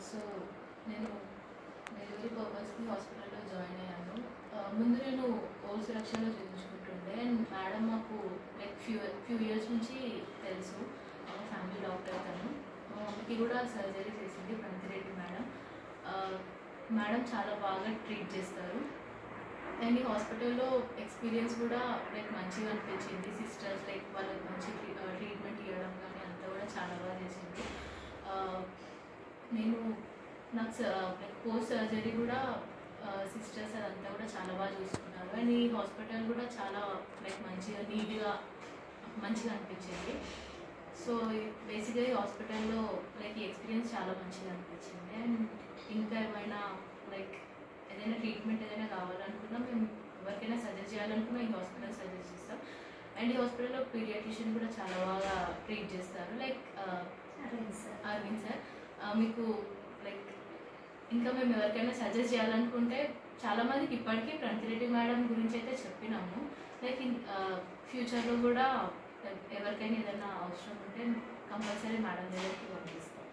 So నేను delivery పర్పస్కి హాస్పిటల్లో జాయిన్ అయ్యాను. ముందు నేను ఓల్డ్ సురక్షలో చూపించుకుంటుండే అండ్ మేడం మాకు లైక్ ఫ్యూ ఇయర్స్ నుంచి తెలుసు. ఫ్యామిలీ డాక్టర్ తను. మా మమ్మీకి కూడా సర్జరీ చేసింది ప్రంతిరెడ్డి మేడం. మేడం చాలా బాగా ట్రీట్ చేస్తారు అండ్ ఈ హాస్పిటల్లో ఎక్స్పీరియన్స్ కూడా లైక్ మంచిగా అనిపించింది. సిస్టర్స్ లైక్ వాళ్ళకి మంచి ట్రీట్మెంట్ ఇవ్వడం కానీ అంతా కూడా చాలా బాగా చేసింది. నేను నాకు లైక్ పోస్ట్ సర్జరీ కూడా సిస్టర్స్ అదంతా కూడా చాలా బాగా చూసుకున్నారు అండ్ ఈ హాస్పిటల్ కూడా చాలా లైక్ మంచిగా నీట్గా మంచిగా అనిపించింది. సో బేసిక్గా ఈ హాస్పిటల్లో లైక్ ఈ ఎక్స్పీరియన్స్ చాలా మంచిగా అనిపించింది అండ్ ఇంకా ఏమైనా లైక్ ఏదైనా ట్రీట్మెంట్ ఏదైనా కావాలనుకున్నా మేము ఎవరికైనా సజెస్ట్ చేయాలనుకున్నా ఈ హాస్పిటల్ సజెస్ట్ చేస్తాం అండ్ ఈ హాస్పిటల్లో పీడియాట్రిషియన్ కూడా చాలా బాగా ట్రీట్ చేస్తారు. లైక్ అరవింద్ సార్ మీకు లైక్ ఇంకా మేము ఎవరికైనా సజెస్ట్ చేయాలనుకుంటే చాలామందికి ఇప్పటికీ ప్రంతిరెడ్డి మేడం గురించి అయితే చెప్పినాము. లైక్ ఫ్యూచర్లో కూడా ఎవరికైనా ఏదైనా అవసరం ఉంటే కంపల్సరీ మేడం దగ్గరికి పంపిస్తాం.